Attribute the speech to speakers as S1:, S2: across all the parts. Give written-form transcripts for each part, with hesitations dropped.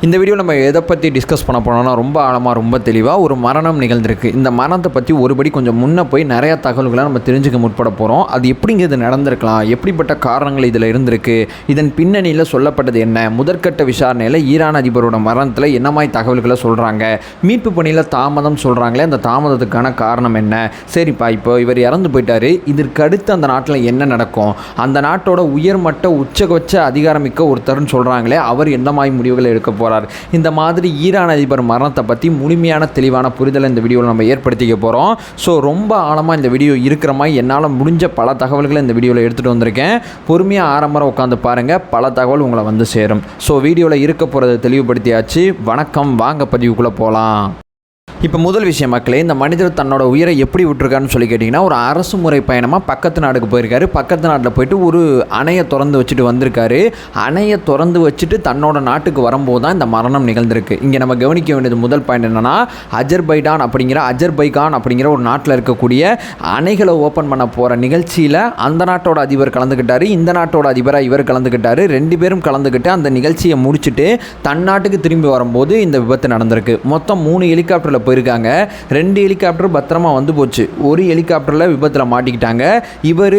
S1: இந்த வீடியோ நம்ம எதை பற்றி டிஸ்கஸ் பண்ண போனோம்னா ரொம்ப ஆழமாக ரொம்ப தெளிவாக ஒரு மரணம் நிகழ்ந்திருக்கு. இந்த மரணத்தை பற்றி ஒருபடி கொஞ்சம் முன்னே போய் நிறையா தகவல்களை நம்ம தெரிஞ்சுக்க முற்பட போகிறோம். அது எப்படிங்கிறது நடந்திருக்கலாம், எப்படிப்பட்ட காரணங்கள் இதில் இருந்திருக்கு, இதன் பின்னணியில் சொல்லப்பட்டது என்ன, முதற்கட்ட விசாரணையில் ஈரான் அதிபரோட மரணத்தில் என்ன மாதிரி தகவல்களை சொல்கிறாங்க, மீட்பு பணியில் தாமதம் சொல்கிறாங்களே அந்த தாமதத்துக்கான காரணம் என்ன, சரிப்பா இப்போ இவர் இறந்து போயிட்டார், இதற்கு அடுத்து அந்த நாட்டில் என்ன நடக்கும், அந்த நாட்டோட உயர்மட்ட உச்சகபட்ச அதிகாரமிக்க ஒருத்தர்னு சொல்கிறாங்களே அவர் எந்த மாதிரி முடிவுகளை எடுக்க போகிறார், இந்த மாதிரி ஈரான் அதிபர் மரணத்தை பற்றி முழுமையான தெளிவான புரிதலை இந்த வீடியோவில் நம்ம ஏற்படுத்திக்க போகிறோம். ஸோ ரொம்ப ஆழமாக இந்த வீடியோ இருக்கிற மாதிரி என்னால் முடிஞ்ச பல தகவல்களை இந்த வீடியோவில் எடுத்துகிட்டு வந்திருக்கேன். பொறுமையாக ஆரம்பரம் உட்காந்து பாருங்கள், பல தகவல் உங்களை வந்து சேரும். ஸோ வீடியோவில் இருக்க போகிறத தெளிவுபடுத்தியாச்சு. வணக்கம், வாங்க பதிவுக்குள்ளே போகலாம். இப்போ முதல் விஷயம் மக்களே, இந்த மனிதர் தன்னோட உயிரை எப்படி விட்டுருக்காருன்னு சொல்லி கேட்டிங்கன்னா, ஒரு அரசு முறை பயணமாக பக்கத்து நாடுக்கு போயிருக்காரு. பக்கத்து நாட்டில் போயிட்டு ஒரு அணையை திறந்து வச்சுட்டு வந்திருக்காரு. அணையை திறந்து வச்சுட்டு தன்னோட நாட்டுக்கு வரும்போது தான் இந்த மரணம் நிகழ்ந்திருக்கு. இங்கே நம்ம கவனிக்க வேண்டியது முதல் பாயிண்ட் என்னென்னா, அஜர்பைகான் அப்படிங்கிற ஒரு நாட்டில் இருக்கக்கூடிய அணைகளை ஓப்பன் பண்ண போகிற நிகழ்ச்சியில் அந்த நாட்டோட அதிபர் கலந்துக்கிட்டார், இந்த நாட்டோட அதிபராக இவர் கலந்துக்கிட்டார். ரெண்டு பேரும் கலந்துக்கிட்டு அந்த நிகழ்ச்சியை முடிச்சுட்டு தன் நாட்டுக்கு திரும்பி வரும்போது இந்த விபத்து நடந்திருக்கு. மொத்தம் 3 ஹெலிகாப்டரில் போயிருக்காங்க. 2 ஹெலிகாப்டர் பத்திரமா வந்து போச்சு. ஒரு ஹெலிகாப்டரில் விபத்தில் மாட்டிக்கிட்டாங்க. இவர்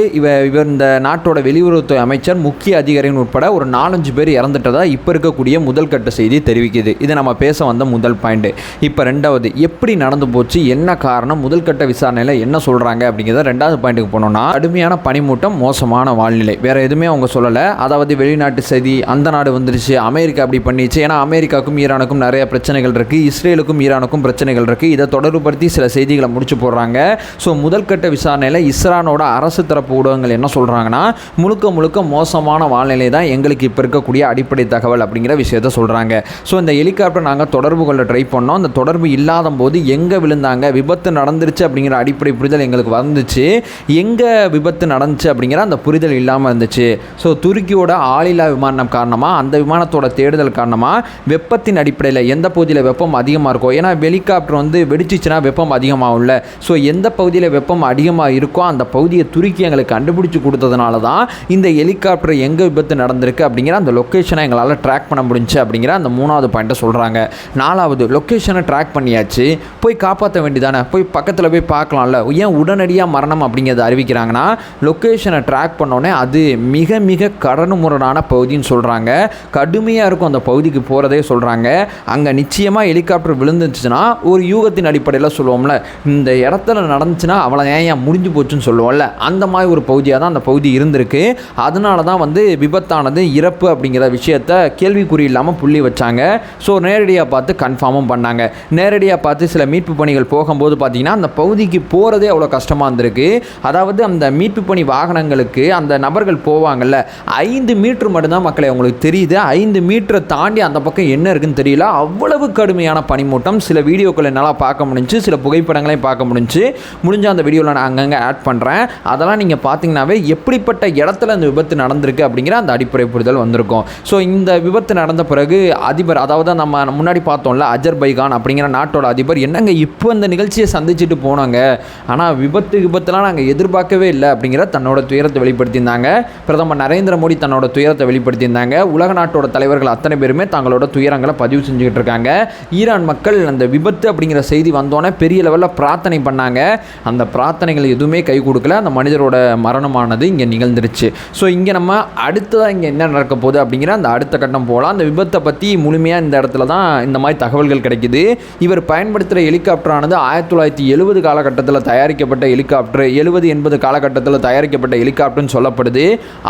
S1: இந்த நாட்டோட வெளியுறவுத்துறை அமைச்சர், முக்கிய அதிகாரிகள் உட்பட ஒரு 4-5 பேர் இறந்துட்டதா இப்போ இருக்கக்கூடிய முதல் கட்ட செய்தி தெரிவிக்குது. இது நம்ம பேச வந்த முதல் பாயிண்ட். இப்போ ரெண்டாவது, எப்படி நடந்து போச்சு, என்ன காரணம், முதல் கட்ட விசாரணையில் என்ன சொல்கிறாங்க அப்படிங்கிறத ரெண்டாவது பாயிண்ட்டுக்கு போனோம்னா, கடுமையான பனிமூட்டம், மோசமான வாழ்நிலை, வேற எதுவுமே அவங்க சொல்லலை. அதாவது வெளிநாட்டு செய்தி, அந்த நாடு வந்துருச்சு, அமெரிக்கா அப்படி பண்ணிச்சு. ஏன்னா அமெரிக்காவுக்கும் ஈரானுக்கும் நிறைய பிரச்சனைகள் இருக்குது, இஸ்ரேலுக்கும் ஈரானுக்கும் பிரச்சனைகள் இருக்குது. இதை தொடர்புபடுத்தி சில செய்திகளை முடிச்சு போடுறாங்க. ஸோ முதல் கட்ட விசாரணையில் இஸ்ரானோட அரசு தரப்பு ஊடகங்கள் என்ன சொல்கிறாங்கன்னா, முழுக்க மோசமான வாழ்நிலை தான் எங்களுக்கு இப்போ இருக்கக்கூடிய அடிப்படை தகவல் அப்படிங்கிற விஷயத்த சொல்கிறாங்க. ஸோ இந்த ஹெலிகாப்டர் நாங்கள் தொடர்பு கொள்ள ட்ரை பண்ணோம், அந்த தொடர்பு இல்லாத போது எங்கே விழுந்தாங்க, விபத்து நடந்துருச்சு அப்படிங்கிற அடிப்படை புரிதல் எங்களுக்கு வந்துச்சு, எங்கே விபத்து நடந்துச்சு அப்படிங்கிற அந்த புரிதல் இல்லாமல் இருந்துச்சு. ஸோ துருக்கியோட ஆளில்லா விமானம் காரணமாக, அந்த விமானத்தோட தேடுதல் காரணமாக வெப்பத்தின் அடிப்படையில் எந்த பகுதியில் வெப்பம் அதிகமாக இருக்கும், ஏன்னா ஹெலிகாப்டர் வந்து வெடிச்சிச்சுன்னா வெப்பம் அதிகமாகும்ல. ஸோ எந்த பகுதியில் வெப்பம் அதிகமாக இருக்கோ அந்த பகுதியை துருக்கி எங்களுக்கு கண்டுபிடிச்சி கொடுத்ததுனால தான் இந்த ஹெலிகாப்டர் எங்கே விபத்து நடந்திருக்கு அப்படிங்கிற அந்த லொக்கேஷனை எங்களால் ட்ராக் பண்ண முடிஞ்சு அப்படிங்கிற அந்த 3வது பாயிண்ட்டை சொல்கிறாங்க. 4வது, லொக்கேஷனை ட்ராக் பண்ணியாச்சு, போய் காப்பாற்ற வேண்டியதானே, போய் பக்கத்தில் போய் பார்க்கலாம்ல, ஏன் உடனடியாக மரணம் அப்படிங்கிறத அறிவிக்கிறாங்கன்னா, லொக்கேஷனை ட்ராக் பண்ணோன்னே அது மிக கடனுமுரடான பகுதின்னு சொல்கிறாங்க. கடுமையாக இருக்கும் அந்த பகுதிக்கு போகிறதே சொல்கிறாங்க. அங்கே நிச்சயமாக ஹெலிகாப்டர் விழுந்துச்சுன்னா ஒரு யூகத்தின் அடிப்படையில் சொல்லுவோம்ல, இந்த இடத்துல நடந்துச்சுன்னா அவளை ஏன் முடிஞ்சு போச்சுன்னு சொல்லுவோம்ல, அந்த மாதிரி ஒரு பகுதியாக தான் அந்த பகுதி இருந்திருக்கு. அதனால தான் வந்து விபத்தானது இறப்பு அப்படிங்கிற விஷயத்த கேள்விக்குறி இல்லாமல் புள்ளி வச்சாங்க. ஸோ நேரடியாக பார்த்து கன்ஃபார்மும் பண்ணாங்க. நேரடியாக பார்த்து சில மீட்பு பணிகள் போகும்போது பார்த்தீங்கன்னா அந்த பகுதிக்கு போகிறதே அவ்வளோ கஷ்டமாக இருந்திருக்கு. அதாவது அந்த மீட்பு பணி வாகனங்களுக்கு அந்த நபர்கள் போவாங்கல்ல, 5 மீட்டர் மட்டும்தான் மக்களை உங்களுக்கு தெரியுது, 5 மீட்டரை தாண்டி அந்த பக்கம் என்ன இருக்குன்னு தெரியல. அவ்வளவு கடுமையான பனிமூட்டம். சில வீடியோக்களை என்னால் பார்க்க முடிஞ்சு, சில புகைப்படங்களையும் பார்க்க முடிஞ்ச அந்த வீடியோவில் நான் அங்கங்கே ஆட் பண்ணுறேன். அதெல்லாம் நீங்கள் பார்த்தீங்கன்னாவே எப்படிப்பட்ட இடத்துல இந்த விபத்து நடந்திருக்கு அப்படிங்கிற அந்த அடிப்படை புரிதல் வந்திருக்கும். ஸோ இந்த விபத்து நடந்த பிறகு அதிபர், அதாவது நம்ம முன்னாடி பார்த்தோம்ல அஜர்பைகான் அப்படிங்கிற நாட்டோட அதிபர், என்னங்க இப்போ இந்த நிகழ்ச்சியை சந்திச்சுட்டு போனாங்க, ஆனால் விபத்துலாம் நாங்கள் எதிர்பார்க்கவே இல்லை அப்படிங்கிற தன்னோட துயரத்தை வெளிப்படுத்தியிருந்தாங்க. பிரதமர் நரேந்திர மோடி தன்னோட துயரத்தை வெளிப்படுத்தியிருந்தாங்க. உலக நாட்டோட தலைவர்கள் அத்தனை பேருமே தங்களோட துயரங்களை பதிவு செஞ்சுக்கிட்டு இருக்காங்க. ஈரான் மக்கள் அந்த விபத்து அப்படிங்கிற செய்தி வந்தோன்னே பெரிய லெவலில் பிரார்த்தனை பண்ணாங்க. அந்த பிரார்த்தனைகள் எதுவுமே கை கொடுக்கல. அந்த மனிதரோட மரணமானது இங்கே நிகழ்ந்துருச்சு. ஸோ இங்கே நம்ம அடுத்ததாக இங்கே என்ன நடக்க போகுது அப்படிங்கிற அந்த அடுத்த கட்டம் போகலாம். அந்த விபத்தை பற்றி முழுமையாக இந்த இடத்துல தான் இந்த மாதிரி தகவல்கள் கிடைக்குது. இவர் பயன்படுத்துகிற ஹெலிகாப்டரானது 1970 காலகட்டத்தில் தயாரிக்கப்பட்ட ஹெலிகாப்டர், 70-80 காலகட்டத்தில் தயாரிக்கப்பட்ட ஹெலிகாப்டர்னு சொல்லப்படுது.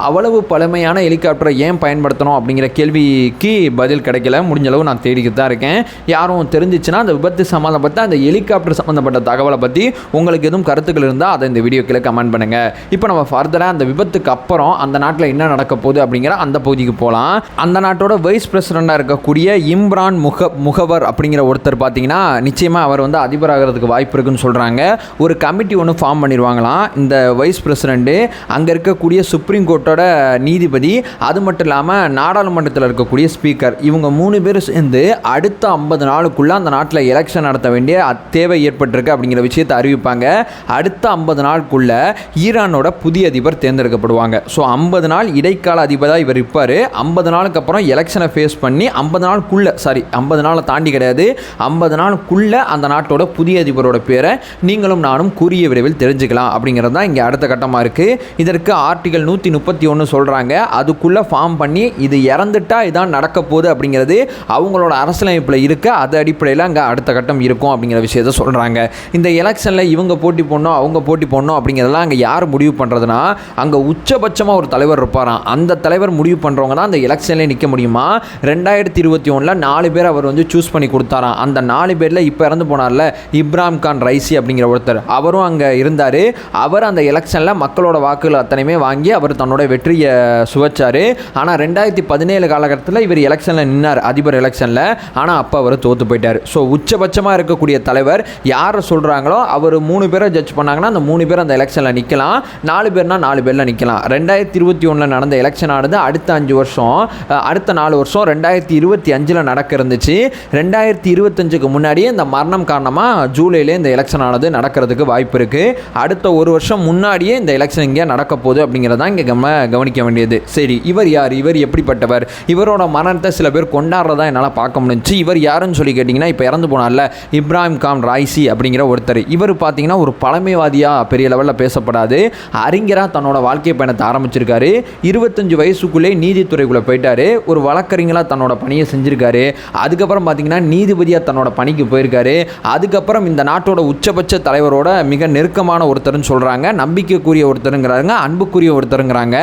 S1: அவ்வளவு பழமையான ஹெலிகாப்டரை ஏன் பயன்படுத்தணும் அப்படிங்கிற கேள்விக்கு பதில் கிடைக்கல. முடிஞ்ச அளவு நான் தேடிக்கிட்டு தான் இருக்கேன். யாரும் தெரிஞ்சிச்சுன்னா அந்த விபத்து சம்மந்தப்பட்ட அந்த ஹெலிகாப்டர் சம்மந்தப்பட்ட தகவலை பற்றி உங்களுக்கு எதுவும் கருத்துக்கள் இருந்தால் அதை இந்த வீடியோ கீழே கமெண்ட் பண்ணுங்கள். இப்போ நம்ம ஃபர்தராக அந்த விபத்துக்கு அப்புறம் அந்த நாட்டில் என்ன நடக்க போகுது அப்படிங்கிற அந்த பகுதிக்கு போகலாம். அந்த நாட்டோட வைஸ் பிரசிடெண்ட்டாக இருக்கக்கூடிய இம்ரான் முகவர் அப்படிங்கிற ஒருத்தர் பார்த்தீங்கன்னா நிச்சயமாக அவர் வந்து அதிபராகிறதுக்கு வாய்ப்பு இருக்குன்னு சொல்கிறாங்க. ஒரு கமிட்டி ஒன்று ஃபார்ம் பண்ணிடுவாங்களாம். இந்த வைஸ் பிரசிடெண்ட்டு, அங்கே இருக்கக்கூடிய சுப்ரீம் கோர்ட்டோட நீதிபதி, அது மட்டும் இல்லாமல் நாடாளுமன்றத்தில் இருக்கக்கூடிய ஸ்பீக்கர், இவங்க 3 பேர் சேர்ந்து அடுத்த 50 நாளுக்குள்ளே அந்த நாட்டில் எலெக்ஷன் எலெக்ஷன் நடத்த வேண்டிய தேவை ஏற்பட்டிருக்கு அப்படிங்கிற விஷயத்தை அறிவிப்பாங்க. அடுத்த 50 நாளுக்குள்ள ஈரானோட புதிய அதிபர் தேர்ந்தெடுக்கப்படுவாங்க. ஸோ 50 நாள் இடைக்கால அதிபராக இவர் இருப்பார். 50 நாளுக்கு அப்புறம் எலெக்ஷனை ஃபேஸ் பண்ணி 50 நாளுக்குள்ள 50 நாளை தாண்டி கிடையாது, 50 நாளுக்குள்ள அந்த நாட்டோட புதிய அதிபரோட பேரை நீங்களும் நானும் கூறிய விரைவில் தெரிஞ்சுக்கலாம் அப்படிங்கிறது தான் இங்கே அடுத்த கட்டமாக இருக்குது. இதற்கு ஆர்டிகல் 131 சொல்கிறாங்க. அதுக்குள்ளே ஃபார்ம் பண்ணி இது இறந்துட்டா இதான் நடக்க போகுது அப்படிங்கிறது அவங்களோட அரசியலமைப்பில் இருக்குது. அது அடிப்படையில் அங்கே அடுத்த கட்டம் இருக்கும் அப்படிங்கிற விஷயத்தை சொல்கிறாங்க. இந்த எலெக்ஷனில் இவங்க போட்டி போடணும் அவங்க போட்டி போடணும் அப்படிங்கிறதெல்லாம் அங்கே யார் முடிவு பண்ணுறதுனா, அங்கே உச்சபட்சமாக ஒரு தலைவர் இருப்பாராம். அந்த தலைவர் முடிவு பண்ணுறவங்க தான் அந்த எலெக்ஷன்லேயே நிற்க முடியுமா. 2021 4 பேர் அவர் சூஸ் பண்ணி கொடுத்தாராம். அந்த 4 பேரில் இப்போ இறந்து போனார்ல இப்ராஹிம் கான் ரைசி அப்படிங்கிற ஒருத்தர், அவரும் அங்கே இருந்தார். அவர் அந்த எலெக்ஷனில் மக்களோட வாக்குகள் அத்தனையுமே வாங்கி அவர் தன்னோட வெற்றியை சுவைச்சார். ஆனால் 2017 காலகட்டத்தில் இவர் எலெக்ஷனில் நின்னார், அதிபர் எலெக்ஷனில். ஆனால் அப்போ அவர் தோற்று போயிட்டார். ஸோ உச்சபட்சமாக இருக்கக்கூடிய தலைவர் யாரை சொல்கிறாங்களோ அவர் 3 பேரை ஜட்ஜ் பண்ணாங்கன்னா அந்த 3 பேர் அந்த எலெக்ஷனில் நிற்கலாம், 4 பேர்னா 4 பேரில் நிற்கலாம். 2021 நடந்த எலெக்ஷன் ஆனது அடுத்த 5 வருஷம், அடுத்த 4 வருஷம் 2025 நடக்க இருந்துச்சு. 2025க்கு முன்னாடியே இந்த மரணம் காரணமாக ஜூலையிலே இந்த எலெக்ஷன் ஆனது நடக்கிறதுக்கு வாய்ப்பு இருக்குது. அடுத்த 1 வருஷம் முன்னாடியே இந்த எலெக்ஷன் இங்கே நடக்க போகுது அப்படிங்கிறதான் இங்கே கவனிக்க வேண்டியது. சரி, இவர் யார், இவர் எப்படிப்பட்டவர், இவரோட மரணத்தை சில பேர் கொண்டாடுறதா என்னால் பார்க்க முடிஞ்சிச்சு. இவர் யாருன்னு சொல்லி கேட்டிங்கன்னா, இப்போ இறந்து போனார்ல இப்ராஹிம் கான் ரைசி அப்படிங்கிற ஒருத்தர், இவர் பார்த்தீங்கன்னா ஒரு பழமைவாதியாக பெரிய லெவலில் பேசப்படாது, அறிஞராக தன்னோட வாழ்க்கை பயணத்தை ஆரம்பிச்சிருக்காரு. 25 வயசுக்குள்ளே நீதித்துறைக்குள்ளே போயிட்டாரு. ஒரு வழக்கறிஞராக தன்னோட பணியை செஞ்சுருக்காரு. அதுக்கப்புறம் பார்த்தீங்கன்னா நீதிபதியாக தன்னோட பணிக்கு போயிருக்காரு. அதுக்கப்புறம் இந்த நாட்டோட உச்சபட்ச தலைவரோட மிக நெருக்கமான ஒருத்தர்னு சொல்கிறாங்க, நம்பிக்கைக்குரிய ஒருத்தருங்கிறாங்க, அன்புக்குரிய ஒருத்தருங்கிறாங்க.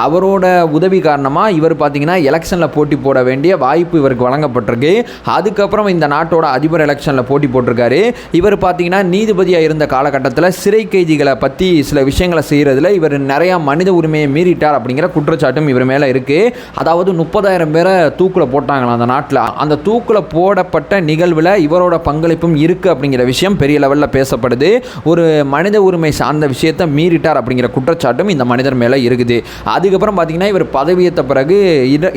S1: அவரோட உதவி காரணமாக இவர் பார்த்தீங்கன்னா எலெக்ஷனில் போட்டி போட வேண்டிய வாய்ப்பு இவருக்கு வழங்கப்பட்டிருக்கு. அதுக்கப்புறம் இந்த நாட்டோட அதிபர் எலெக்ஷனில் போட்டி போட்டிருக்காரு. இவர் பார்த்தீங்கன்னா நீதிபதியாக இருந்த காலகட்டத்தில் சிறை கைதிகளை பற்றி சில விஷயங்களை செய்கிறதுல இவர் நிறையா மனித உரிமையை மீறிட்டார் அப்படிங்கிற குற்றச்சாட்டும் இவர் மேலே இருக்குது. அதாவது 30,000 பேரை தூக்கில் போட்டாங்களாம் அந்த நாட்டில். அந்த தூக்கில் போடப்பட்ட நிகழ்வில் இவரோட பங்களிப்பும் இருக்குது அப்படிங்கிற விஷயம் பெரிய லெவலில் பேசப்படுது. ஒரு மனித உரிமை சார்ந்த விஷயத்தை மீறிட்டார் அப்படிங்கிற குற்றச்சாட்டும் இந்த மனிதர் மேலே இருக்குது. அதுக்கப்புறம் பார்த்தீங்கன்னா இவர் பதவியேற்ற பிறகு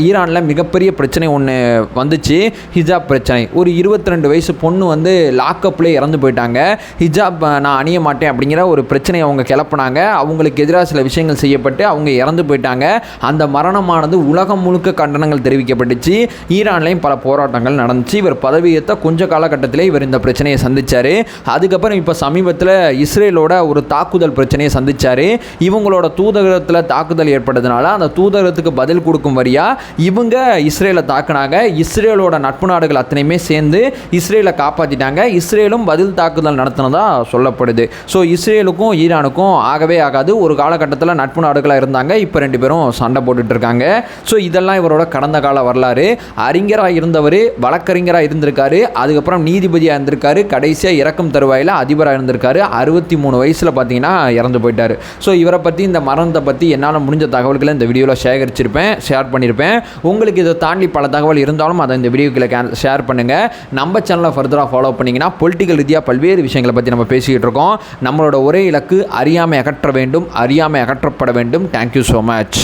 S1: ஈரானில் மிகப்பெரிய பிரச்சனை ஒன்று வந்துச்சு, ஹிஜாப் பிரச்சனை. ஒரு 22 வயசு பொண்ணு லாக்அப்லேயே இறந்து போயிட்டாங்க. ஹிஜாப் நான் அணிய மாட்டேன் அப்படிங்கிற ஒரு பிரச்சனையை அவங்க கிளப்பினாங்க. அவங்களுக்கு எதிராக சில விஷயங்கள் செய்யப்பட்டு அவங்க இறந்து போயிட்டாங்க. அந்த மரணமானது உலகம் முழுக்க கண்டனங்கள் தெரிவிக்கப்பட்டுச்சு. ஈரான்லையும் பல போராட்டங்கள் நடந்துச்சு. இவர் பதவியேற்ற கொஞ்ச காலகட்டத்திலே இவர் இந்த பிரச்சனையை சந்தித்தார். அதுக்கப்புறம் இப்போ சமீபத்தில் இஸ்ரேலோட ஒரு தாக்குதல் பிரச்சனையை சந்தித்தார். இவங்களோட தூதரகத்தில் தாக்குதல் ஏற்பட்டதுனால அந்த தூதரகத்துக்கு பதில் கொடுக்கும் வரியாக இவங்க இஸ்ரேலை தாக்குனாங்க. இஸ்ரேலோட நட்பு நாடுகள் அத்தனையுமே சேர்ந்து இஸ்ரேலை காப்பாற்றிட்டாங்க. இஸ்ரேலும் பதில் தாக்குதல் நடத்தினதா சொல்லப்படுது. ஸோ இஸ்ரேலுக்கும் ஈரானுக்கும் ஆகவே ஆகாது. ஒரு காலகட்டத்தில் நட்பு நாடுகளாக இருந்தாங்க, இப்போ 2 பேரும் சண்டை போட்டுட்டு இருக்காங்க. ஸோ இதெல்லாம் இவரோட கடந்த கால வரலாறு. அறிஞராக இருந்தவர் வழக்கறிஞராக இருந்திருக்காரு, அதுக்கப்புறம் நீதிபதியாக இருந்திருக்காரு, கடைசியாக இறக்கும் தருவாயில் அதிபராக இருந்திருக்காரு. 63 வயசில் பார்த்தீங்கன்னா இறந்து போயிட்டார். ஸோ இவரை பற்றி இந்த மரணத்தை பற்றி என்னால் முடிஞ்ச தகவல்களை இந்த வீடியோவில் ஷேர் பண்ணியிருப்பேன். உங்களுக்கு இதை தாண்டி பல தகவல் இருந்தாலும் அதை இந்த வீடியோக்களை ஷேர் பண்ணுங்கள். நம்ம சேனலை ஃபர்தராக ஃபாலோ பண்ணிங்கன்னா பொலிட்டிக்கல் ரீதியாக பல்வேறு விஷயங்களை பற்றி நம்ம பேசிக்கிட்டு இருக்கோம். நம்மளோட ஒரே இலக்கு அறியாமை அகற்ற வேண்டும், அறியாமை அகற்றப்பட வேண்டும். Thank you so much.